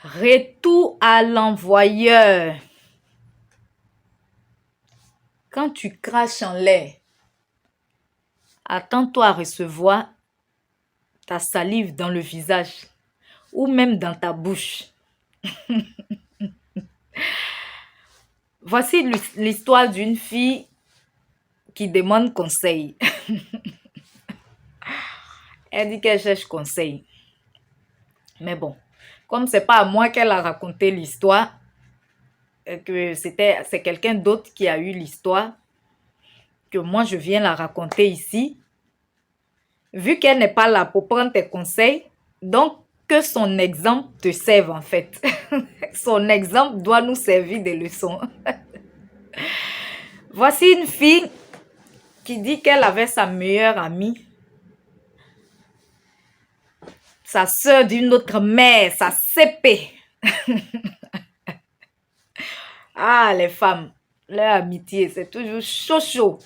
Retour à l'envoyeur. Quand tu craches en l'air, attends-toi à recevoir ta salive dans le visage ou même dans ta bouche. Voici l'histoire d'une fille qui demande conseil. Elle dit qu'elle cherche conseil. Mais bon, comme c'est pas à moi qu'elle a raconté l'histoire, que c'est quelqu'un d'autre qui a eu l'histoire, que moi je viens la raconter ici, vu qu'elle n'est pas là pour prendre tes conseils, donc que son exemple te serve en fait. Son exemple doit nous servir des leçons. Voici une fille qui dit qu'elle avait sa meilleure amie, sa soeur d'une autre mère, sa CP. Ah, les femmes, leur amitié, c'est toujours chaud chaud.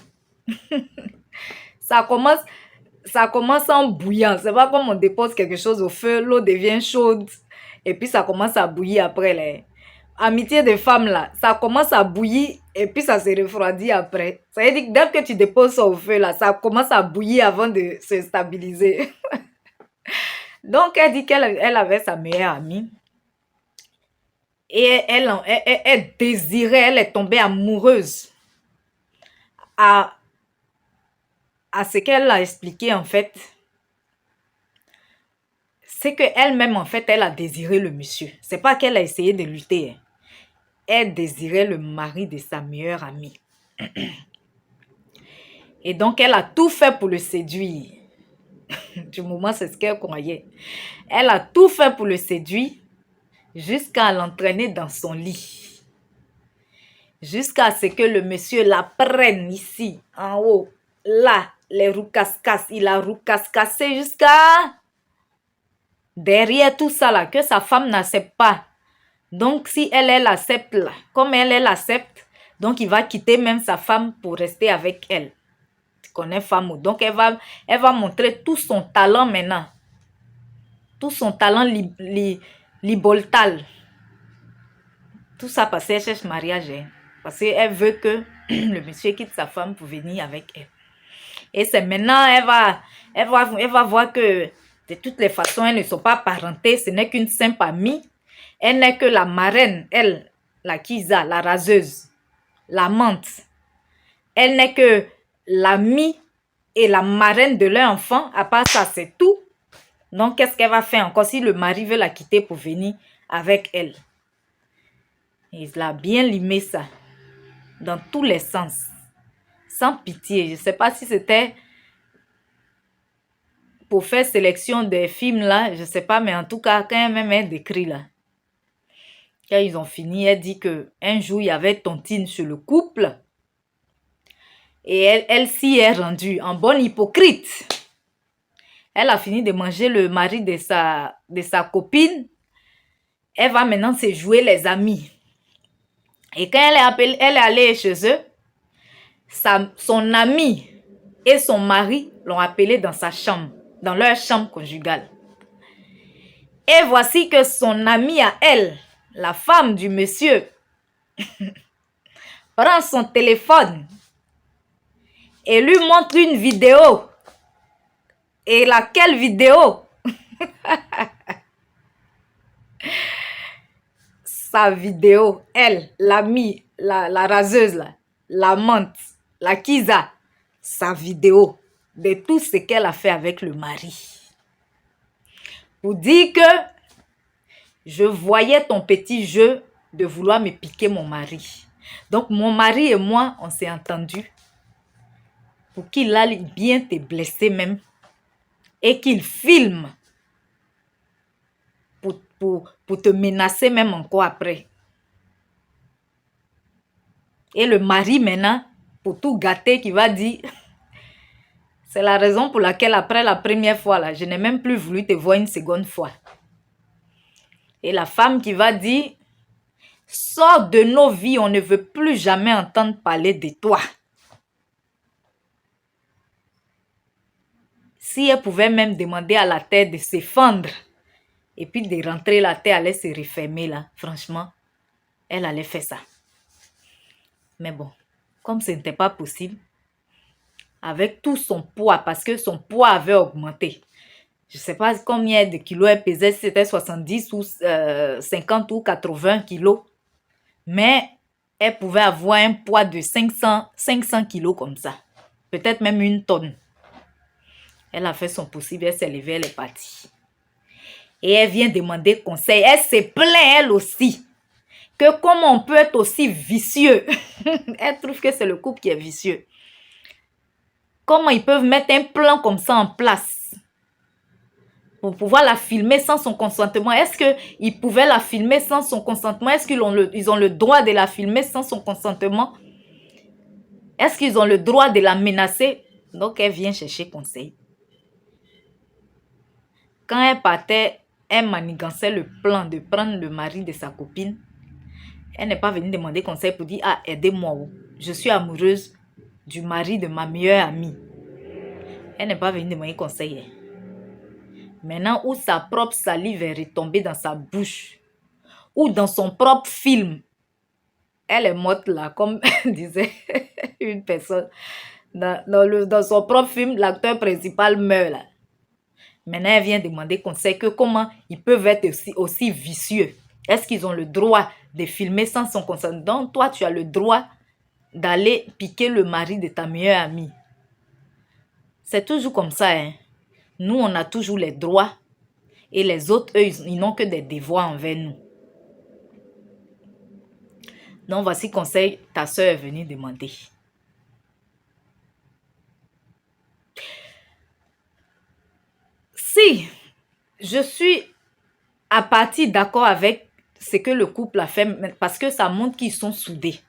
Ça commence en bouillant. C'est pas comme on dépose quelque chose au feu, l'eau devient chaude et puis ça commence à bouillir après. Les amitiés de femmes là, ça commence à bouillir et puis ça se refroidit après. Ça veut dire que dès que tu déposes ça au feu là, ça commence à bouillir avant de se stabiliser. Donc elle dit qu'elle avait sa meilleure amie et elle désirait, elle est tombée amoureuse à ce qu'elle a expliqué en fait. C'est qu'elle-même, en fait, elle a désiré le monsieur. C'est pas qu'elle a essayé de lutter. Elle désirait le mari de sa meilleure amie. Et donc, elle a tout fait pour le séduire. Du moment, c'est ce qu'elle croyait. Elle a tout fait pour le séduire jusqu'à l'entraîner dans son lit. Jusqu'à ce que le monsieur la prenne ici, en haut. Là, les roucascasses. Il a roucascassé jusqu'à... derrière tout ça là, que sa femme n'accepte pas. Donc, si elle accepte là, comme elle accepte, donc il va quitter même sa femme pour rester avec elle. Tu connais femme. Donc, elle va montrer tout son talent maintenant. Tout son talent liboltal. Tout ça parce qu'elle cherche mariage. Hein. Parce qu'elle veut que le monsieur quitte sa femme pour venir avec elle. Et c'est maintenant, elle va voir que de toutes les façons, elles ne sont pas parentées. Ce n'est qu'une simple amie. Elle n'est que la marraine, elle, la Kiza, la raseuse, l'amante. Elle n'est que l'amie et la marraine de leur enfant. À part ça, c'est tout. Donc, qu'est-ce qu'elle va faire encore si le mari veut la quitter pour venir avec elle? Il a bien limé ça. Dans tous les sens. Sans pitié. Je ne sais pas si c'était pour faire sélection des films là. Je ne sais pas, mais en tout cas, quand même elle décrit là. Quand ils ont fini, elle dit qu'un jour, il y avait tontine sur le couple. Et elle s'y est rendue en bonne hypocrite. Elle a fini de manger le mari de sa copine. Elle va maintenant se jouer les amis. Et quand elle est allée chez eux, son ami et son mari l'ont appelée dans sa chambre, dans leur chambre conjugale. Et voici que son amie à elle, la femme du monsieur, prend son téléphone et lui montre une vidéo. Et laquelle vidéo? Sa vidéo, elle, l'amie, la raseuse, là, l'amante, la Kiza, sa vidéo de tout ce qu'elle a fait avec le mari. Pour dire que je voyais ton petit jeu de vouloir me piquer mon mari. Donc, mon mari et moi, on s'est entendus pour qu'il aille bien te blesser même et qu'il filme pour te menacer même encore après. Et le mari maintenant, pour tout gâter, qui va dire, c'est la raison pour laquelle après la première fois, là, je n'ai même plus voulu te voir une seconde fois. Et la femme qui va dire, sors de nos vies, on ne veut plus jamais entendre parler de toi. Si elle pouvait même demander à la terre de s'effondrer Et puis de rentrer, la terre allait se refermer là. Franchement, elle allait faire ça. Mais bon, comme ce n'était pas possible, avec tout son poids, parce que son poids avait augmenté. Je ne sais pas combien de kilos elle pesait, si c'était 70 ou 50 ou 80 kilos. Mais elle pouvait avoir un poids de 500 kilos comme ça. Peut-être même 1 tonne. Elle a fait son possible, elle s'est levée, elle est partie. Et elle vient demander conseil. Elle se plaint elle aussi. Que comment on peut être aussi vicieux. Elle trouve que c'est le couple qui est vicieux. Comment ils peuvent mettre un plan comme ça en place pour pouvoir la filmer sans son consentement? Est-ce qu'ils pouvaient la filmer sans son consentement? Est-ce qu'ils ont le droit de la filmer sans son consentement? Est-ce qu'ils ont le droit de la menacer? Donc, elle vient chercher conseil. Quand elle partait, elle manigançait le plan de prendre le mari de sa copine. Elle n'est pas venue demander conseil pour dire « Ah, aidez-moi, je suis amoureuse du mari de ma meilleure amie. » Elle n'est pas venue demander conseil. Maintenant, où sa propre salive est retombée dans sa bouche, ou dans son propre film, elle est morte là, comme disait une personne. Dans son propre film, l'acteur principal meurt là. Maintenant, elle vient demander conseil que comment ils peuvent être aussi vicieux. Est-ce qu'ils ont le droit de filmer sans son consentement? Donc, toi, tu as le droit d'aller piquer le mari de ta meilleure amie. C'est toujours comme ça. Hein? Nous, on a toujours les droits. Et les autres, eux, ils n'ont que des devoirs envers nous. Donc, voici conseil, ta soeur est venue demander. Si je suis à partir d'accord avec ce que le couple a fait, parce que ça montre qu'ils sont soudés.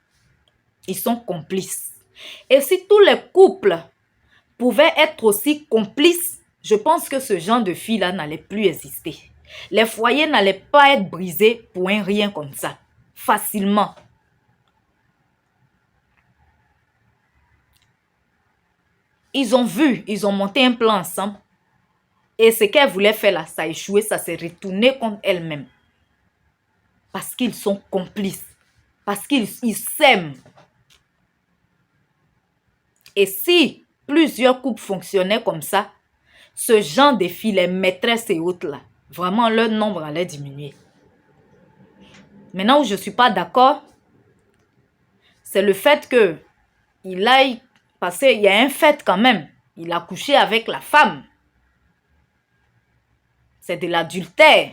Ils sont complices. Et si tous les couples pouvaient être aussi complices, je pense que ce genre de filles-là n'allait plus exister. Les foyers n'allaient pas être brisés pour un rien comme ça, facilement. Ils ont vu, ils ont monté un plan ensemble. Et ce qu'elle voulait faire là, ça a échoué, ça s'est retourné contre elle-même. Parce qu'ils sont complices. Parce qu'ils s'aiment. Et si plusieurs couples fonctionnaient comme ça, ce genre de filles, les maîtresses et autres là, vraiment leur nombre allait diminuer. Maintenant où je ne suis pas d'accord, c'est le fait que il aille passer, il y a un fait quand même. Il a couché avec la femme. C'est de l'adultère.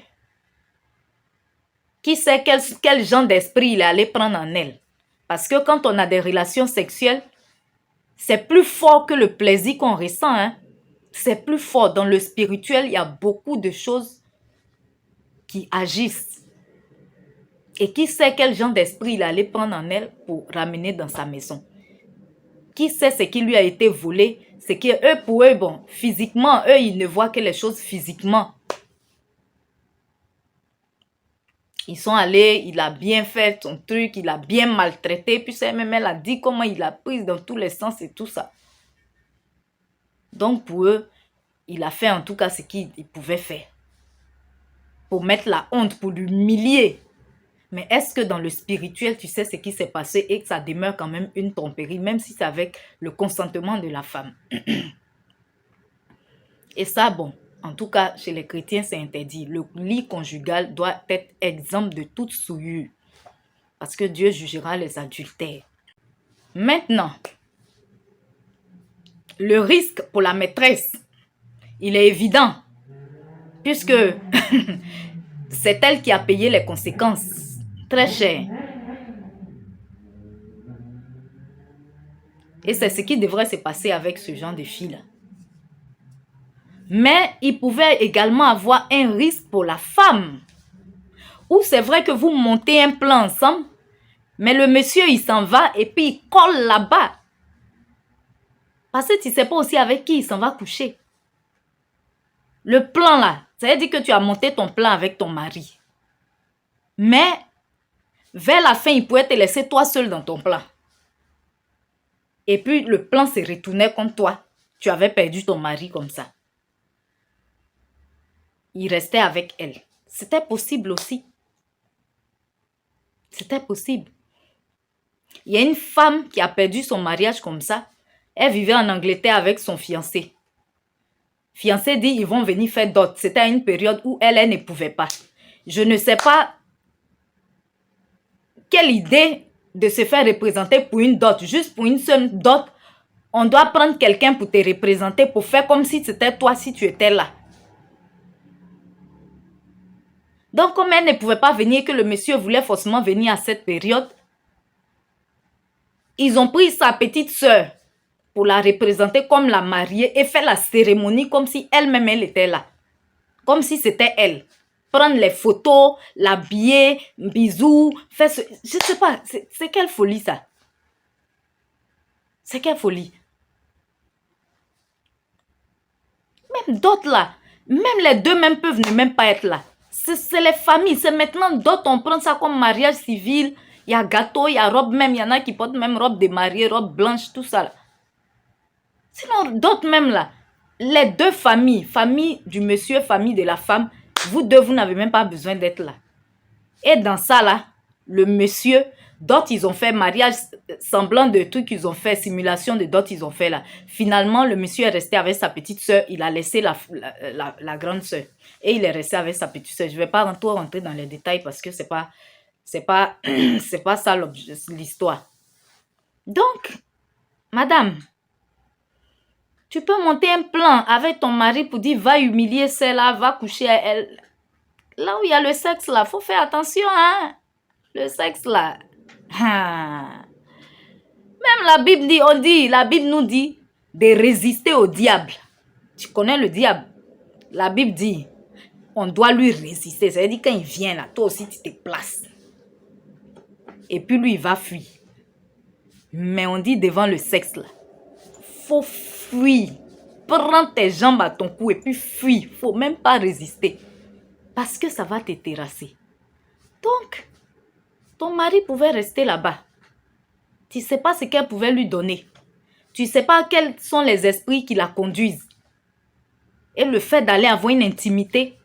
Qui sait quel genre d'esprit il est allé prendre en elle? Parce que quand on a des relations sexuelles, c'est plus fort que le plaisir qu'on ressent. Hein? C'est plus fort. Dans le spirituel, il y a beaucoup de choses qui agissent. Et qui sait quel genre d'esprit il est allé prendre en elle pour ramener dans sa maison? Qui sait ce qui lui a été volé? C'est que eux, pour eux, bon, physiquement, eux, ils ne voient que les choses physiquement. Ils sont allés, il a bien fait son truc, il a bien maltraité. Puis même elle a dit comment il a pris dans tous les sens et tout ça. Donc pour eux, il a fait en tout cas ce qu'il pouvait faire. Pour mettre la honte, pour l'humilier. Mais est-ce que dans le spirituel, tu sais ce qui s'est passé et que ça demeure quand même une tromperie, même si c'est avec le consentement de la femme? Et ça, bon, en tout cas, chez les chrétiens, c'est interdit. Le lit conjugal doit être exempt de toute souillure. Parce que Dieu jugera les adultères. Maintenant, le risque pour la maîtresse, il est évident. Puisque c'est elle qui a payé les conséquences. Très cher. Et c'est ce qui devrait se passer avec ce genre de filles-là. Mais il pouvait également avoir un risque pour la femme. Où c'est vrai que vous montez un plan ensemble, mais le monsieur, il s'en va et puis il colle là-bas. Parce que tu ne sais pas aussi avec qui il s'en va coucher. Le plan là, ça veut dire que tu as monté ton plan avec ton mari. Mais, vers la fin, il pouvait te laisser toi seul dans ton plan. Et puis, le plan se retournait contre toi. Tu avais perdu ton mari comme ça. Il restait avec elle. C'était possible aussi. C'était possible. Il y a une femme qui a perdu son mariage comme ça. Elle vivait en Angleterre avec son fiancé. Fiancé dit, ils vont venir faire dot. C'était à une période où elle ne pouvait pas. Je ne sais pas quelle idée de se faire représenter pour une dot. Juste pour une seule dot, on doit prendre quelqu'un pour te représenter, pour faire comme si c'était toi, si tu étais là. Donc, comme elle ne pouvait pas venir, que le monsieur voulait forcément venir à cette période, ils ont pris sa petite sœur pour la représenter comme la mariée et faire la cérémonie comme si elle-même, elle était là. Comme si c'était elle. Prendre les photos, l'habiller, bisous, faire ce... Je ne sais pas, c'est quelle folie ça? C'est quelle folie? Même d'autres là, même les deux même peuvent ne même pas être là. C'est les familles, c'est maintenant d'autres, on prend ça comme mariage civil. Il y a gâteau, il y a robe même, il y en a qui portent même robe de mariée, robe blanche, tout ça là. Sinon, d'autres même là, les deux familles, famille du monsieur, famille de la femme, vous deux, vous n'avez même pas besoin d'être là. Et dans ça là, le monsieur, d'autres ils ont fait mariage, semblant de trucs qu'ils ont fait, simulation de d'autres ils ont fait là. Finalement, le monsieur est resté avec sa petite soeur, il a laissé la grande soeur. Et il est resté avec sa petite soeur. Je ne vais pas rentrer dans les détails parce que c'est pas ça l'histoire. Donc, madame, tu peux monter un plan avec ton mari pour dire va humilier celle-là, va coucher à elle. Là où il y a le sexe là, faut faire attention, hein. Le sexe là. Même la Bible dit, la Bible nous dit de résister au diable. Tu connais le diable? La Bible dit, on doit lui résister. Ça veut dire quand il vient là, toi aussi tu te places. Et puis lui, il va fuir. Mais on dit devant le sexe là, faut fuir. Prends tes jambes à ton cou et puis fuis. Faut même pas résister. Parce que ça va te terrasser. Donc, ton mari pouvait rester là-bas. Tu ne sais pas ce qu'elle pouvait lui donner. Tu ne sais pas quels sont les esprits qui la conduisent. Et le fait d'aller avoir une intimité,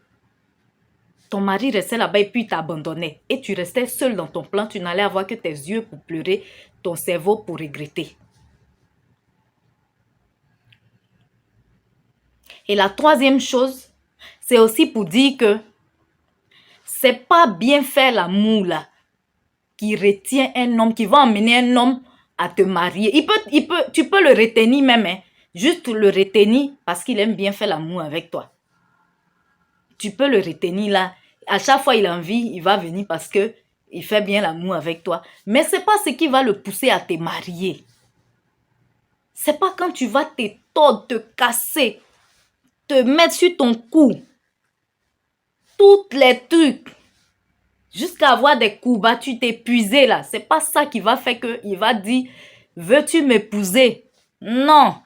ton mari restait là-bas et puis t'abandonnait. Et tu restais seul dans ton plan. Tu n'allais avoir que tes yeux pour pleurer, ton cerveau pour regretter. Et la troisième chose, c'est aussi pour dire que c'est pas bien faire l'amour là qui retient un homme, qui va emmener un homme à te marier. Tu peux le retenir même, hein. Juste le retenir parce qu'il aime bien faire l'amour avec toi. Tu peux le retenir là. À chaque fois il a envie, il va venir parce que il fait bien l'amour avec toi. Mais c'est pas ce qui va le pousser à te marier. C'est pas quand tu vas te tordre, te casser, te mettre sur ton cou. Toutes les trucs. Jusqu'à avoir des coups battus, t'épuiser là. C'est pas ça qui va faire qu'il va dire, veux-tu m'épouser? Non.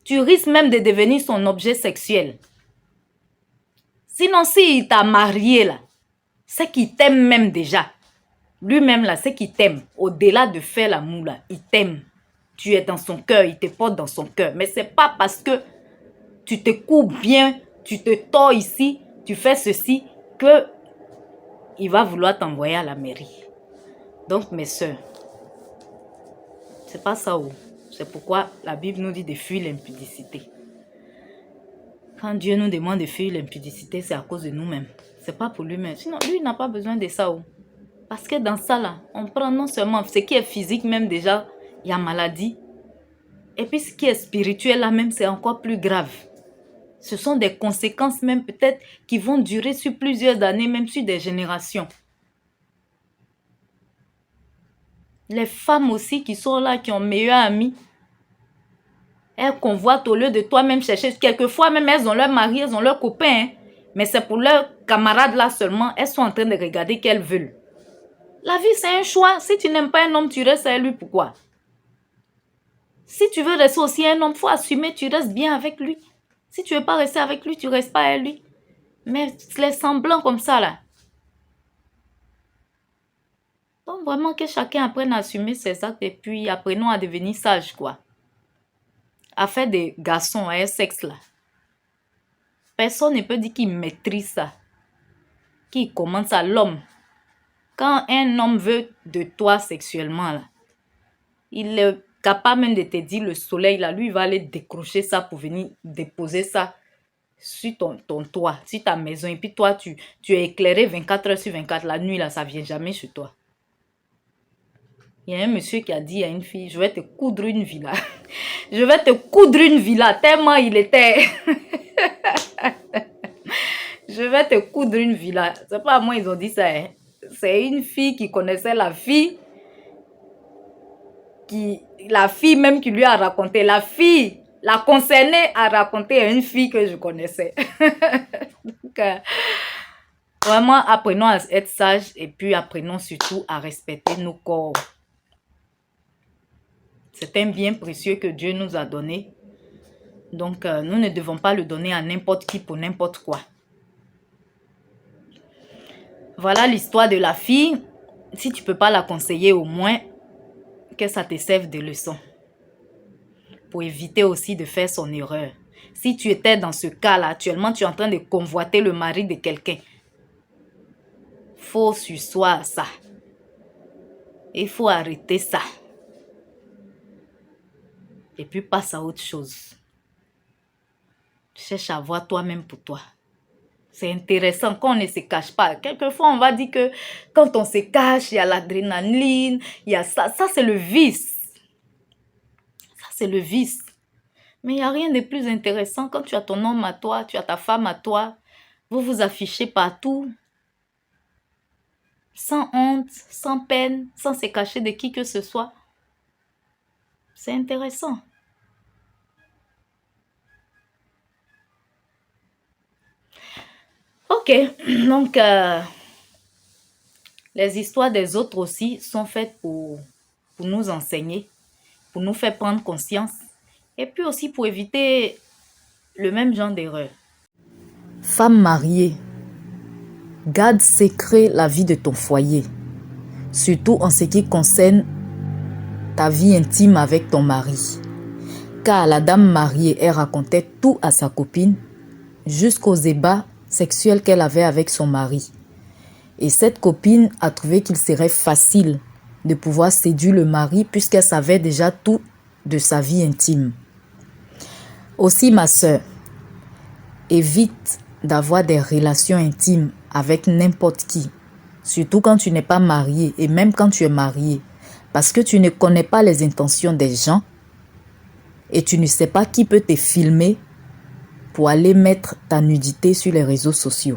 Tu risques même de devenir son objet sexuel. Sinon, s'il t'a marié là, c'est qu'il t'aime même déjà. Lui-même là, c'est qu'il t'aime. Au-delà de faire l'amour là, il t'aime. Tu es dans son cœur, il te porte dans son cœur. Mais c'est pas parce que tu te coupes bien, tu te tords ici, tu fais ceci, que il va vouloir t'envoyer à la mairie. Donc, mes soeurs, c'est pas ça où. C'est pourquoi la Bible nous dit de fuir l'impudicité. Quand Dieu nous demande de fuir l'impudicité, c'est à cause de nous-mêmes. C'est pas pour lui-même. Sinon, lui, il n'a pas besoin de ça où. Parce que dans ça, là, on prend non seulement ce qui est physique, même déjà, il y a maladie. Et puis, ce qui est spirituel, là, même, c'est encore plus grave. Ce sont des conséquences, même, peut-être, qui vont durer sur plusieurs années, même sur des générations. Les femmes aussi qui sont là, qui ont meilleur ami, elles convoitent au lieu de toi-même chercher. Quelquefois, même, elles ont leur mari, elles ont leur copain. Hein, mais c'est pour leurs camarades là seulement. Elles sont en train de regarder qu'elles veulent. La vie, c'est un choix. Si tu n'aimes pas un homme, tu restes avec lui. Pourquoi? Si tu veux rester aussi un homme, il faut assumer, tu restes bien avec lui. Si tu ne veux pas rester avec lui, tu ne restes pas avec lui. Mais les semblants comme ça, là. Donc, vraiment que chacun apprenne à assumer ses actes et puis apprenons à devenir sage, quoi. À faire des garçons à un sexe, là. Personne ne peut dire qu'il maîtrise ça, qu'il commande ça. L'homme, quand un homme veut de toi sexuellement, là, il est capable même de te dire le soleil, là, lui, il va aller décrocher ça pour venir déposer ça sur ton toit, sur ta maison. Et puis toi, tu es éclairé 24 heures sur 24. La nuit, là, ça ne vient jamais chez toi. Il y a un monsieur qui a dit à une fille, je vais te coudre une villa. Je vais te coudre une villa, tellement il était... Je vais te coudre une villa. C'est pas à moi, ils ont dit ça. Hein. C'est une fille qui connaissait la fille. La fille même qui lui a raconté. La fille, la concernée, a raconté à une fille que je connaissais. Donc, vraiment, apprenons à être sages et puis apprenons surtout à respecter nos corps. C'est un bien précieux que Dieu nous a donné. Donc, nous ne devons pas le donner à n'importe qui pour n'importe quoi. Voilà l'histoire de la fille. Si tu ne peux pas la conseiller, au moins que ça te serve de leçon. Pour éviter aussi de faire son erreur. Si tu étais dans ce cas-là, actuellement, tu es en train de convoiter le mari de quelqu'un. Faut surseoir ça. Il faut arrêter ça. Et puis passe à autre chose. Cherche à voir toi-même pour toi. C'est intéressant quand on ne se cache pas. Quelquefois, on va dire que quand on se cache, il y a l'adrénaline, il y a ça. Ça, c'est le vice. Ça, c'est le vice. Mais il n'y a rien de plus intéressant quand tu as ton homme à toi, tu as ta femme à toi. Vous vous affichez partout. Sans honte, sans peine, sans se cacher de qui que ce soit. C'est intéressant. Ok, donc les histoires des autres aussi sont faites pour nous enseigner, pour nous faire prendre conscience et puis aussi pour éviter le même genre d'erreur. Femme mariée, garde secret la vie de ton foyer, surtout en ce qui concerne ta vie intime avec ton mari. Car la dame mariée, elle racontait tout à sa copine, jusqu'aux ébats sexuels qu'elle avait avec son mari. Et cette copine a trouvé qu'il serait facile de pouvoir séduire le mari puisqu'elle savait déjà tout de sa vie intime. Aussi, ma sœur, évite d'avoir des relations intimes avec n'importe qui, surtout quand tu n'es pas marié et même quand tu es marié, parce que tu ne connais pas les intentions des gens et tu ne sais pas qui peut te filmer pour aller mettre ta nudité sur les réseaux sociaux.